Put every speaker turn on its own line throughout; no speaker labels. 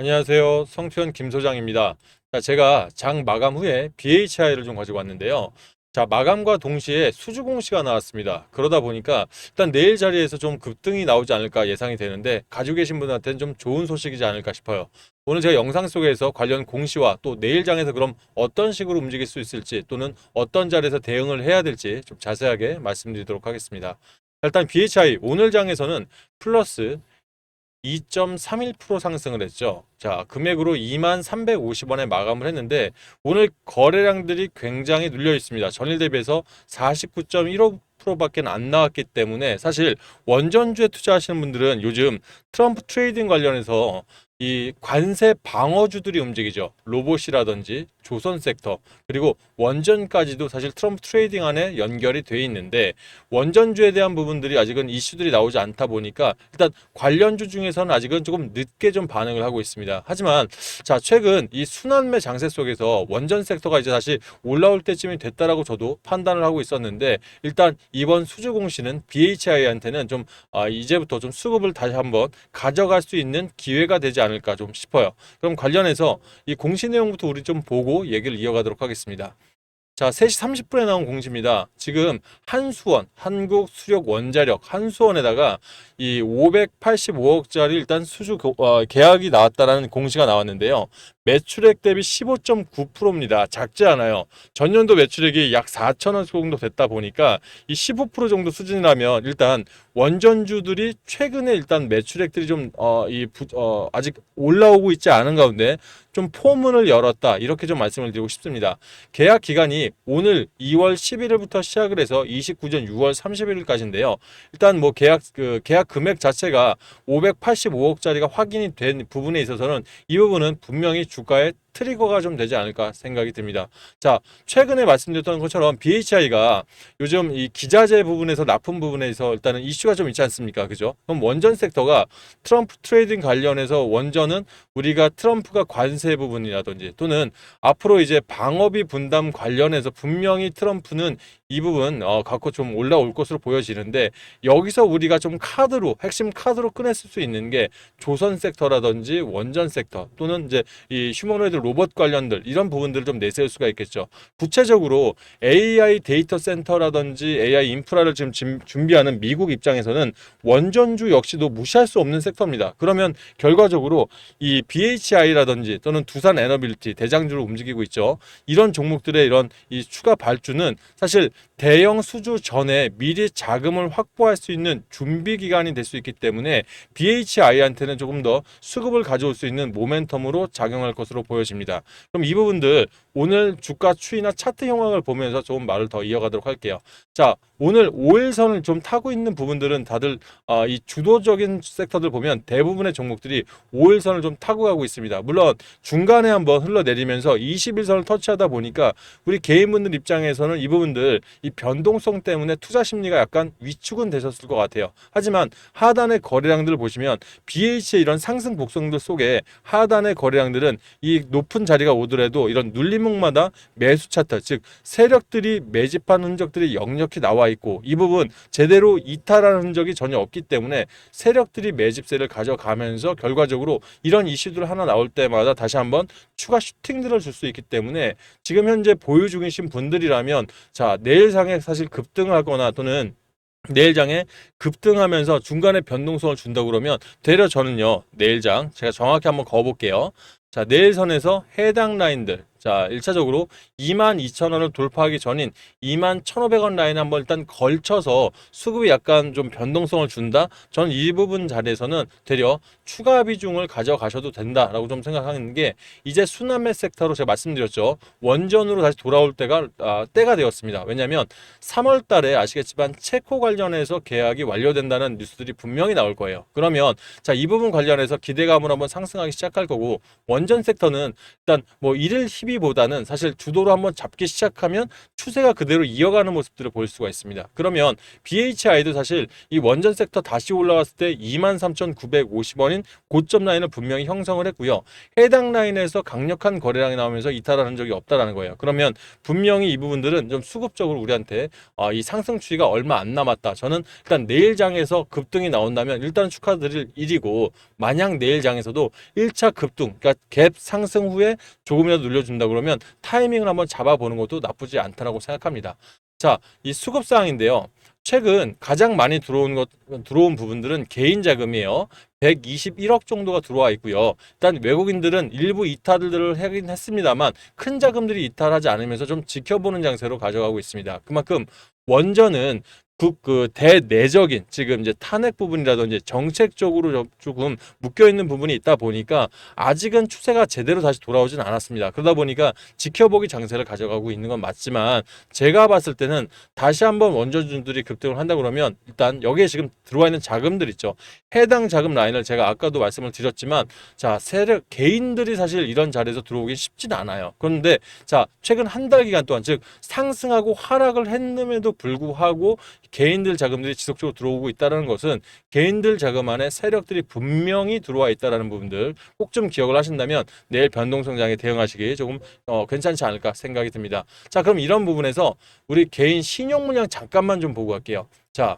안녕하세요. 성투현 김 소장입니다. 자, 제가 장 마감 후에 BHI를 좀 가지고 왔는데요. 자, 마감과 동시에 수주 공시가 나왔습니다. 그러다 보니까 일단 내일 자리에서 좀 급등이 나오지 않을까 예상이 되는데 가지고 계신 분한테는 좀 좋은 소식이지 않을까 싶어요. 오늘 제가 영상 속에서 관련 공시와 또 내일 장에서 그럼 어떤 식으로 움직일 수 있을지 또는 어떤 자리에서 대응을 해야 될지 좀 자세하게 말씀드리도록 하겠습니다. 일단 BHI 오늘 장에서는 플러스 2.31% 상승을 했죠. 자, 금액으로 2350원에 마감을 했는데 오늘 거래량들이 굉장히 눌려 있습니다. 전일 대비해서 49.15%밖에 안 나왔기 때문에 사실 원전주에 투자하시는 분들은 요즘 트럼프 트레이딩 관련해서 이 관세 방어주들이 움직이죠. 로봇이라든지 조선 섹터 그리고 원전까지도 사실 트럼프 트레이딩 안에 연결이 돼 있는데 원전주에 대한 부분들이 아직은 이슈들이 나오지 않다 보니까 일단 관련주 중에서는 아직은 조금 늦게 좀 반응을 하고 있습니다. 하지만 자, 최근 이 순환매 장세 속에서 원전 섹터가 이제 다시 올라올 때쯤이 됐다라고 저도 판단을 하고 있었는데 일단 이번 수주 공시는 BHI한테는 좀 이제부터 좀 수급을 다시 한번 가져갈 수 있는 기회가 되지 않을까 좀 싶어요. 그럼 관련해서 이 공시 내용부터 우리 좀 보고 얘기를 이어가도록 하겠습니다. 자, 3시 30분에 나온 공시입니다. 지금 한수원, 한국수력원자력, 한수원에다가 이 585억짜리 일단 계약이 나왔다라는 공시가 나왔는데요. 매출액 대비 15.9%입니다. 작지 않아요. 전년도 매출액이 약 4천억 정도 됐다 보니까 이 15% 정도 수준이라면 일단 원전주들이 최근에 일단 매출액들이 좀 아직 올라오고 있지 않은 가운데 좀 포문을 열었다. 이렇게 좀 말씀을 드리고 싶습니다. 계약 기간이 오늘 2월 11일부터 시작을 해서 29년 6월 31일까지인데요. 일단 뭐 계약 금액 자체가 585억짜리가 확인이 된 부분에 있어서는 이 부분은 분명히 주가의 트리거가 좀 되지 않을까 생각이 듭니다. 자, 최근에 말씀드렸던 것처럼 BHI가 요즘 이 기자재 부분에서 납품 부분에서 일단은 이슈가 좀 있지 않습니까? 그죠? 그럼 원전 섹터가 트럼프 트레이딩 관련해서 원전은 우리가 트럼프가 관세 부분이라든지 또는 앞으로 이제 방어비 분담 관련해서 분명히 트럼프는 이 부분 갖고 좀 올라올 것으로 보여지는데 여기서 우리가 좀 핵심 카드로 꺼냈을 수 있는 게 조선 섹터라든지 원전 섹터 또는 이제 이 휴머노이드 로봇 관련들 이런 부분들을 좀 내세울 수가 있겠죠. 구체적으로 AI 데이터 센터라든지 AI 인프라를 지금 준비하는 미국 입장에서는 원전주 역시도 무시할 수 없는 섹터입니다. 그러면 결과적으로 이 BHI라든지 또는 두산 에너빌리티 대장주로 움직이고 있죠. 이런 종목들의 이런 이 추가 발주는 사실 대형 수주 전에 미리 자금을 확보할 수 있는 준비 기간이 될 수 있기 때문에 BHI한테는 조금 더 수급을 가져올 수 있는 모멘텀으로 작용할 것으로 보여집니다. 그럼 이 부분들 오늘 주가 추이나 차트 형황을 보면서 조금 말을 더 이어가도록 할게요. 자, 오늘 5일선을 좀 타고 있는 부분들은 다들 이 주도적인 섹터들 보면 대부분의 종목들이 5일선을 좀 타고 가고 있습니다. 물론 중간에 한번 흘러내리면서 21선을 터치하다 보니까 우리 개인분들 입장에서는 이 부분들 이 변동성 때문에 투자 심리가 약간 위축은 되셨을 것 같아요. 하지만 하단의 거래량들을 보시면 BH의 이런 상승 곡선들 속에 하단의 거래량들은 이 높은 자리가 오더라도 이런 눌림목마다 매수 차트 즉 세력들이 매집한 흔적들이 역력히 나와 있고 이 부분 제대로 이탈하는 흔적이 전혀 없기 때문에 세력들이 매집세를 가져가면서 결과적으로 이런 이슈들 하나 나올 때마다 다시 한번 추가 슈팅들을 줄 수 있기 때문에 지금 현재 보유 중이신 분들이라면 자, 내일상에 사실 급등하거나 또는 내일장에 급등하면서 중간에 변동성을 준다고 그러면 되려 저는요 내일장 제가 정확히 한번 그어볼게요. 자, 내일선에서 해당 라인들 자 1차적으로 22,000원을 돌파하기 전인 21,500원 라인 한번 일단 걸쳐서 수급이 약간 좀 변동성을 준다. 저는 이 부분 자리에서는 되려 추가 비중을 가져가셔도 된다라고 좀 생각하는 게 이제 순환매 섹터로 제가 말씀드렸죠. 원전으로 다시 돌아올 때가 되었습니다. 왜냐하면 3월 달에 아시겠지만 체코 관련해서 계약이 완료된다는 뉴스들이 분명히 나올 거예요. 그러면 자, 이 부분 관련해서 기대감을 한번 상승하기 시작할 거고 원전 섹터는 일단 뭐 일일 희비보다는 사실 주도로 한번 잡기 시작하면 추세가 그대로 이어가는 모습들을 볼 수가 있습니다. 그러면 BHI도 사실 이 원전 섹터 다시 올라갔을 때 23,950원인 되는 고점 라인을 분명히 형성을 했고요. 해당 라인에서 강력한 거래량이 나오면서 이탈하는 적이 없다라는 거예요. 그러면 분명히 이 부분들은 좀 수급적으로 우리한테 이 상승 추이가 얼마 안 남았다. 저는 일단 내일 장에서 급등이 나온다면 일단 축하드릴 일이고, 만약 내일 장에서도 1차 급등, 그러니까 갭 상승 후에 조금이라도 눌려준다 그러면 타이밍을 한번 잡아보는 것도 나쁘지 않다라고 생각합니다. 자, 이 수급 사항인데요. 최근 가장 많이 들어온 부분들은 개인 자금이에요. 121억 정도가 들어와 있고요. 일단 외국인들은 일부 이탈들을 하긴 했습니다만 큰 자금들이 이탈하지 않으면서 좀 지켜보는 장세로 가져가고 있습니다. 그만큼 원전은 대내적인 지금 이제 탄핵 부분이라든지 정책적으로 조금 묶여 있는 부분이 있다 보니까 아직은 추세가 제대로 다시 돌아오진 않았습니다. 그러다 보니까 지켜보기 장세를 가져가고 있는 건 맞지만, 제가 봤을 때는 다시 한번 원전주들이 급등을 한다 그러면 일단 여기에 지금 들어와 있는 자금들 있죠. 해당 자금 라인을 제가 아까도 말씀을 드렸지만, 자, 세력 개인들이 사실 이런 자리에서 들어오기 쉽진 않아요. 그런데 자, 최근 한 달 기간 동안, 즉 상승하고 하락을 했음에도 불구하고 개인들 자금들이 지속적으로 들어오고 있다는 것은 개인들 자금 안에 세력들이 분명히 들어와 있다는 부분들 꼭 좀 기억을 하신다면 내일 변동성장에 대응하시기 조금 괜찮지 않을까 생각이 듭니다. 자, 그럼 이런 부분에서 우리 개인 신용 물량 잠깐만 좀 보고 갈게요. 자,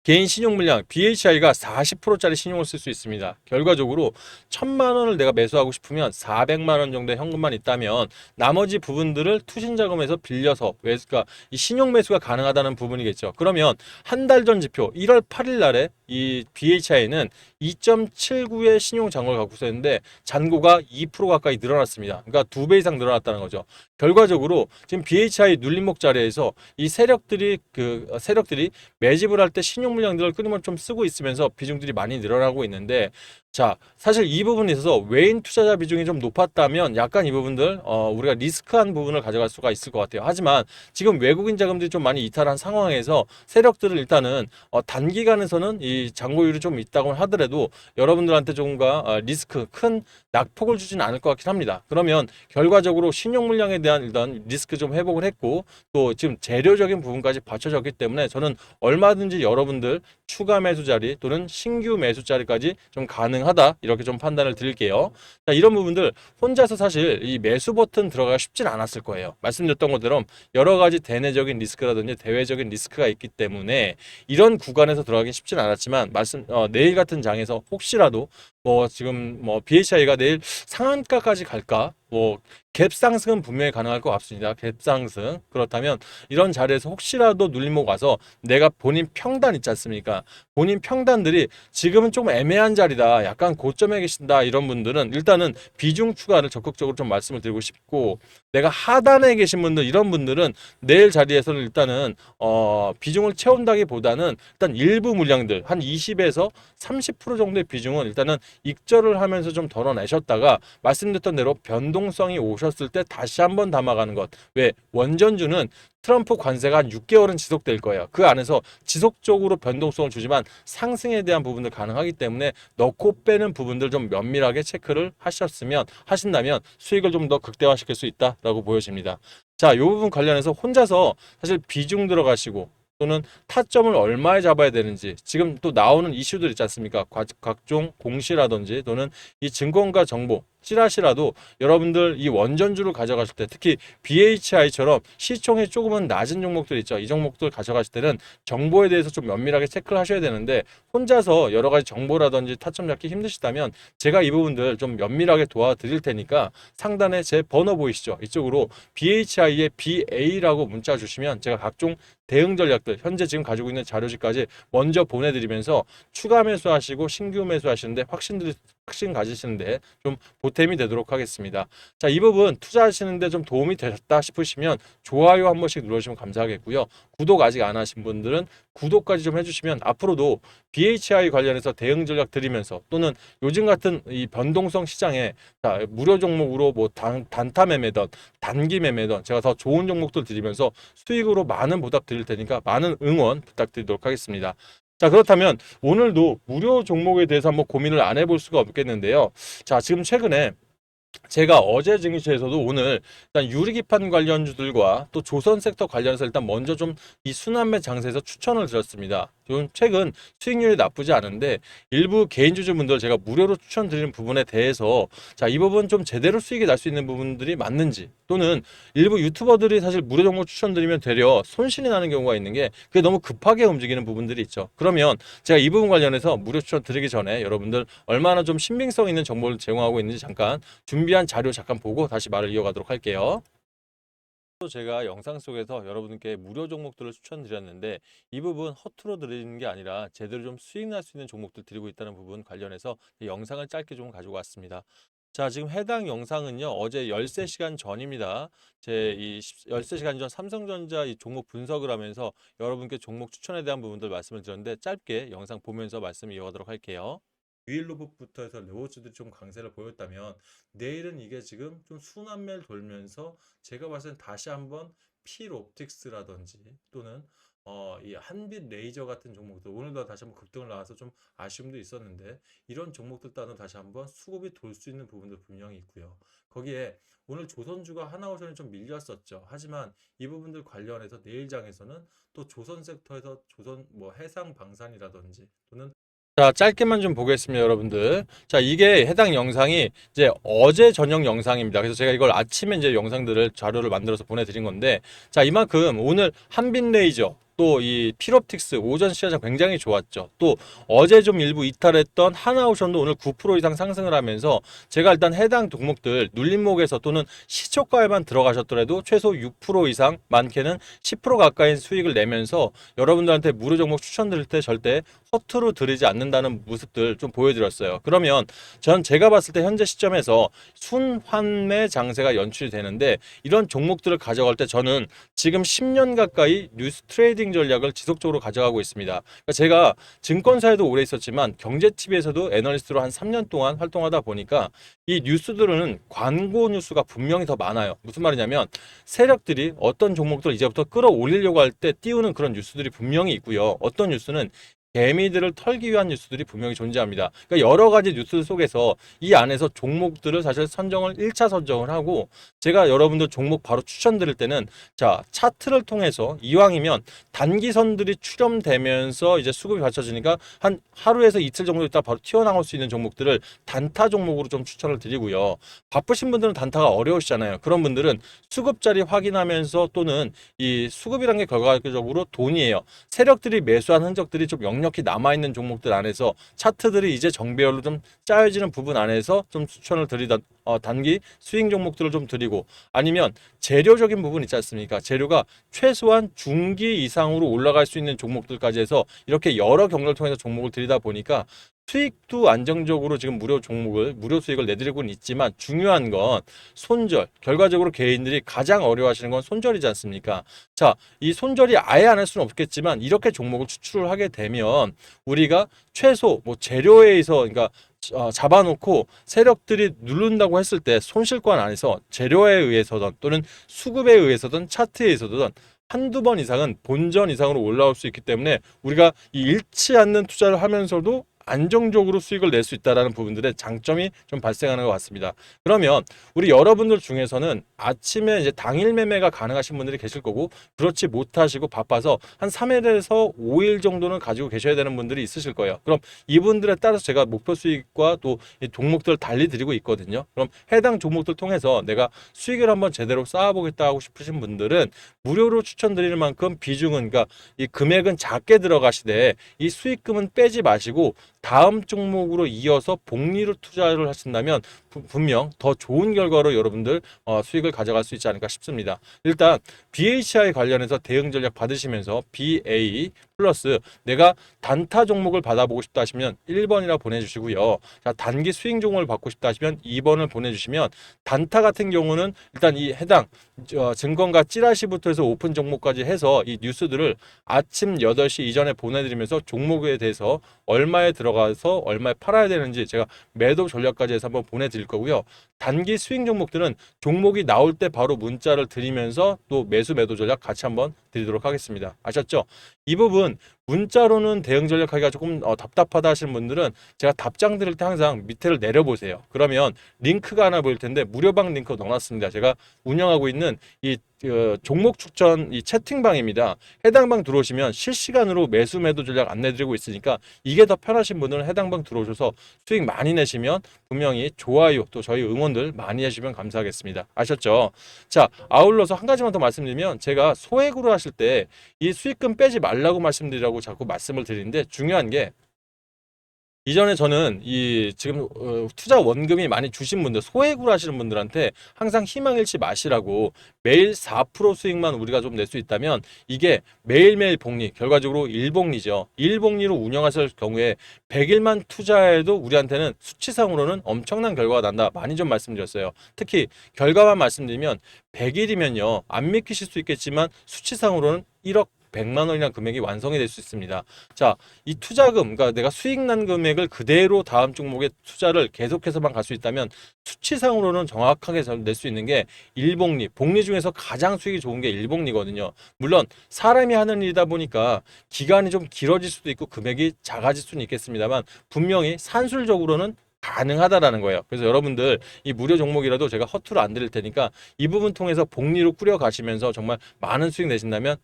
개인 신용 물량 BHI가 40%짜리 신용을 쓸 수 있습니다. 결과적으로 1,000만 원을 내가 매수하고 싶으면 400만 원 정도의 현금만 있다면 나머지 부분들을 투신 자금에서 빌려서 그러니까 이 신용 매수가 가능하다는 부분이겠죠. 그러면 한 달 전 지표 1월 8일 날에 이 BHI는 2.79의 신용 잔고를 갖고 있었는데 잔고가 2% 가까이 늘어났습니다. 그러니까 2배 이상 늘어났다는 거죠. 결과적으로 지금 BHI 눌림목 자리에서 이 세력들이 매집을 할 때 신용 물량들을 끊임없이 좀 쓰고 있으면서 비중들이 많이 늘어나고 있는데, 자, 사실 이 부분에 있어서 외인 투자자 비중이 좀 높았다면 약간 이 부분들 우리가 리스크한 부분을 가져갈 수가 있을 것 같아요. 하지만 지금 외국인 자금들이 좀 많이 이탈한 상황에서 세력들을 일단은 단기간에서는 이 잔고율이 좀 있다고 하더라도 여러분들한테 조금가 리스크 큰 낙폭을 주지는 않을 것 같긴 합니다. 그러면 결과적으로 신용 물량에 대한 일단 리스크 좀 회복을 했고, 또 지금 재료적인 부분까지 받쳐졌기 때문에 저는 얼마든지 여러분들 추가 매수 자리 또는 신규 매수 자리까지 좀 가능하다, 이렇게 좀 판단을 드릴게요. 자, 이런 부분들 혼자서 사실 이 매수 버튼 들어가기 쉽진 않았을 거예요. 말씀드렸던 것처럼 여러 가지 대내적인 리스크라든지 대외적인 리스크가 있기 때문에 이런 구간에서 들어가기 쉽진 않았지만, 내일 같은 장에서 혹시라도 지금 BHI가 내일 상한가까지 갈까? 갭 상승은 분명히 가능할 것 같습니다. 갭 상승. 그렇다면 이런 자리에서 혹시라도 눌림목 와서 내가 본인 평단 있지 않습니까? 본인 평단들이 지금은 좀 애매한 자리다, 약간 고점에 계신다, 이런 분들은 일단은 비중 추가를 적극적으로 좀 말씀을 드리고 싶고, 내가 하단에 계신 분들, 이런 분들은 내일 자리에서는 일단은 비중을 채운다기보다는 일단 일부 물량들 한 20에서 30% 정도의 비중은 일단은 익절을 하면서 좀 덜어내셨다가 말씀드렸던 대로 변동성이 오셨을 때 다시 한번 담아가는 것. 왜? 원전주는 트럼프 관세가 한 6개월은 지속될 거예요. 그 안에서 지속적으로 변동성을 주지만 상승에 대한 부분들 가능하기 때문에 넣고 빼는 부분들 좀 면밀하게 체크를 하신다면 수익을 좀 더 극대화시킬 수 있다라고 보여집니다. 자, 이 부분 관련해서 혼자서 사실 비중 들어가시고 또는 타점을 얼마에 잡아야 되는지 지금 또 나오는 이슈들 있지 않습니까? 각종 공시라든지 또는 이 증권가 정보 찌라시라도 여러분들 이 원전주를 가져가실 때, 특히 BHI처럼 시총이 조금은 낮은 종목들 있죠. 이 종목들 가져가실 때는 정보에 대해서 좀 면밀하게 체크를 하셔야 되는데, 혼자서 여러 가지 정보라든지 타점 잡기 힘드시다면 제가 이 부분들 좀 면밀하게 도와드릴 테니까 상단에 제 번호 보이시죠? 이쪽으로 BHI의 BA라고 문자 주시면 제가 각종 대응 전략들, 현재 지금 가지고 있는 자료지까지 먼저 보내드리면서 추가 매수하시고 신규 매수하시는데 확신 가지시는데 좀 보탬이 되도록 하겠습니다. 자, 이 부분 투자하시는데 좀 도움이 되셨다 싶으시면 좋아요 한 번씩 눌러주시면 감사하겠고요. 구독 아직 안 하신 분들은 구독까지 좀 해주시면 앞으로도 BHI 관련해서 대응 전략 드리면서, 또는 요즘 같은 이 변동성 시장에 무료 종목으로 단타 매매든 단기 매매든 제가 더 좋은 종목들 드리면서 수익으로 많은 보답 드릴 테니까 많은 응원 부탁드리도록 하겠습니다. 자, 그렇다면 오늘도 무료 종목에 대해서 한번 고민을 안 해볼 수가 없겠는데요. 자, 지금 최근에 제가 어제 증시에서도 오늘 일단 유리기판 관련주들과 또 조선 섹터 관련해서 일단 먼저 좀 이 순환매 장세에서 추천을 드렸습니다. 좀 최근 수익률이 나쁘지 않은데 일부 개인주주분들 제가 무료로 추천드리는 부분에 대해서 자, 이 부분 좀 제대로 수익이 날 수 있는 부분들이 맞는지, 또는 일부 유튜버들이 사실 무료 정보 추천드리면 되려 손실이 나는 경우가 있는 게 그게 너무 급하게 움직이는 부분들이 있죠. 그러면 제가 이 부분 관련해서 무료 추천 드리기 전에 여러분들 얼마나 좀 신빙성 있는 정보를 제공하고 있는지 잠깐 준비한 자료 잠깐 보고 다시 말을 이어가도록 할게요. 또 제가 영상 속에서 여러분께 무료 종목들을 추천드렸는데 이 부분 허투루 드리는 게 아니라 제대로 좀 수익 날 수 있는 종목들 드리고 있다는 부분 관련해서 이 영상을 짧게 좀 가지고 왔습니다. 자, 지금 해당 영상은요, 어제 13시간 전입니다. 제 이 13시간 전 삼성전자 이 종목 분석을 하면서 여러분께 종목 추천에 대한 부분들 말씀을 드렸는데 짧게 영상 보면서 말씀 이어가도록 할게요. 위일 로봇부터 해서 로봇주들이 좀 강세를 보였다면 내일은 이게 지금 좀 순환매를 돌면서 제가 봤을 땐 다시 한번 필옵틱스라든지 또는 이 한빛 레이저 같은 종목들 오늘도 다시 한번 급등을 나와서 좀 아쉬움도 있었는데 이런 종목들 따로 다시 한번 수급이 돌 수 있는 부분도 분명히 있고요. 거기에 오늘 조선주가 하나오션이 좀 밀렸었죠. 하지만 이 부분들 관련해서 내일장에서는 또 조선 섹터에서 조선 뭐 해상 방산이라든지 또는 자, 짧게만 좀 보겠습니다, 여러분들. 자, 이게 해당 영상이 이제 어제 저녁 영상입니다. 그래서 제가 이걸 아침에 이제 영상들을 자료를 만들어서 보내드린 건데, 자, 이만큼 오늘 한빛 레이저, 또 이 필옵틱스 오전 시장 굉장히 좋았죠. 또 어제 좀 일부 이탈했던 하나오션도 오늘 9% 이상 상승을 하면서 제가 일단 해당 종목들 눌림목에서 또는 시초가에만 들어가셨더라도 최소 6% 이상, 많게는 10% 가까이 수익을 내면서 여러분들한테 무료 종목 추천드릴 때 절대 허투루 드리지 않는다는 모습들 좀 보여드렸어요. 그러면 전 제가 봤을 때 현재 시점에서 순환매 장세가 연출이 되는데 이런 종목들을 가져갈 때 저는 지금 10년 가까이 뉴스 트레이딩 전략을 지속적으로 가져가고 있습니다. 그러니까 제가 증권사에도 오래 있었지만 경제TV에서도 애널리스트로 한 3년 동안 활동하다 보니까 이 뉴스들은 광고 뉴스가 분명히 더 많아요. 무슨 말이냐면 세력들이 어떤 종목들을 이제부터 끌어올리려고 할 때 띄우는 그런 뉴스들이 분명히 있고요. 어떤 뉴스는 개미들을 털기 위한 뉴스들이 분명히 존재합니다. 그러니까 여러 가지 뉴스 속에서 이 안에서 종목들을 사실 선정을 1차 선정을 하고 제가 여러분들 종목 바로 추천드릴 때는 자, 차트를 통해서 이왕이면 단기선들이 출현되면서 이제 수급이 받쳐지니까 한 하루에서 이틀 정도 있다 바로 튀어나올 수 있는 종목들을 단타 종목으로 좀 추천을 드리고요. 바쁘신 분들은 단타가 어려우시잖아요. 그런 분들은 수급 자리 확인하면서 또는 이 수급이란 게 결과적으로 돈이에요. 세력들이 매수한 흔적들이 좀 역력히 남아있는 종목들 안에서 차트들이 이제 정배열로 좀 짜여지는 부분 안에서 좀 추천을 드리다 단기 스윙 종목들을 좀 드리고, 아니면 재료적인 부분 있지 않습니까? 재료가 최소한 중기 이상으로 올라갈 수 있는 종목들까지 해서 이렇게 여러 경로를 통해서 종목을 드리다 보니까 수익도 안정적으로 지금 무료 수익을 내드리고는 있지만 중요한 건 손절, 결과적으로 개인들이 가장 어려워하시는 건 손절이지 않습니까? 자, 이 손절이 아예 안 할 수는 없겠지만 이렇게 종목을 추출을 하게 되면 우리가 최소 뭐 재료에 의해서, 그러니까 잡아놓고 세력들이 누른다고 했을 때 손실권 안에서 재료에 의해서든 또는 수급에 의해서든 차트에 의해서든 한두 번 이상은 본전 이상으로 올라올 수 있기 때문에 우리가 이 잃지 않는 투자를 하면서도 안정적으로 수익을 낼 수 있다는 부분들의 장점이 좀 발생하는 것 같습니다. 그러면 우리 여러분들 중에서는 아침에 이제 당일 매매가 가능하신 분들이 계실 거고, 그렇지 못하시고 바빠서 한 3일에서 5일 정도는 가지고 계셔야 되는 분들이 있으실 거예요. 그럼 이분들에 따라서 제가 목표 수익과 또 이 종목들을 달리 드리고 있거든요. 그럼 해당 종목들 통해서 내가 수익을 한번 제대로 쌓아보겠다 하고 싶으신 분들은 무료로 추천드리는 만큼 비중은, 그러니까 이 금액은 작게 들어가시되 이 수익금은 빼지 마시고 다음 종목으로 이어서 복리로 투자를 하신다면 분명 더 좋은 결과로 여러분들 수익을 가져갈 수 있지 않을까 싶습니다. 일단 BHI 관련해서 대응 전략 받으시면서 BA 플러스 내가 단타 종목을 받아보고 싶다 하시면 1번이라 보내주시고요. 자, 단기 스윙 종목을 받고 싶다 하시면 2번을 보내주시면, 단타 같은 경우는 일단 이 해당 증권가 찌라시부터 해서 오픈 종목까지 해서 이 뉴스들을 아침 8시 이전에 보내드리면서 종목에 대해서 얼마에 들어가서 얼마에 팔아야 되는지 제가 매도 전략까지 해서 한번 보내드릴 거고요. 단기 스윙 종목들은 종목이 나올 때 바로 문자를 드리면서 또 매수 매도 전략 같이 한번 드리도록 하겠습니다. 아셨죠? 이 부분 문자로는 대응 전략하기가 조금 답답하다 하시는 분들은 제가 답장 드릴 때 항상 밑에를 내려보세요. 그러면 링크가 하나 보일 텐데 무료방 링크 넣어놨습니다. 제가 운영하고 있는 이 종목 추천 이 채팅방입니다. 해당 방 들어오시면 실시간으로 매수 매도 전략 안내드리고 있으니까 이게 더 편하신 분들은 해당 방 들어오셔서 수익 많이 내시면 분명히 좋아요 또 저희 응원들 많이 해주시면 감사하겠습니다. 아셨죠? 자, 아울러서 한 가지만 더 말씀드리면 제가 소액으로 하실 때 이 수익금 빼지 말라고 말씀드리라고 자꾸 말씀을 드리는데 중요한 게 이전에 저는 이 지금 투자 원금이 많이 주신 분들 소액으로 하시는 분들한테 항상 희망 잃지 마시라고 매일 4% 수익만 우리가 좀 낼 수 있다면 이게 매일매일 복리 결과적으로 일복리죠. 일복리로 운영하실 경우에 100일만 투자해도 우리한테는 수치상으로는 엄청난 결과가 난다. 많이 좀 말씀드렸어요. 특히 결과만 말씀드리면 100일이면요. 안 믿기실 수 있겠지만 수치상으로는 1억 100만 원이라는 금액이 완성이 될 수 있습니다. 자, 이 투자금, 그러니까 내가 수익 난 금액을 그대로 다음 종목에 투자를 계속해서만 갈 수 있다면 수치상으로는 정확하게 낼 수 있는 게 일복리, 복리 중에서 가장 수익이 좋은 게 일복리거든요. 물론 사람이 하는 일이다 보니까 기간이 좀 길어질 수도 있고 금액이 작아질 수는 있겠습니다만 분명히 산술적으로는 가능하다라는 거예요. 그래서 여러분들 이 무료 종목이라도 제가 허투루 안 드릴 테니까 이 부분 통해서 복리로 꾸려 가시면서 정말 많은 수익 내신다면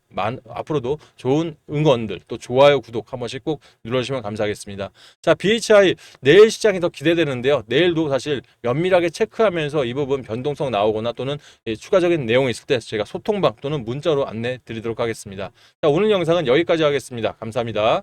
앞으로도 좋은 응원들 또 좋아요 구독 한 번씩 꼭 눌러주시면 감사하겠습니다. 자, BHI 내일 시장이 더 기대되는데요. 내일도 사실 면밀하게 체크하면서 이 부분 변동성 나오거나 또는 추가적인 내용이 있을 때 제가 소통방 또는 문자로 안내 드리도록 하겠습니다. 자, 오늘 영상은 여기까지 하겠습니다. 감사합니다.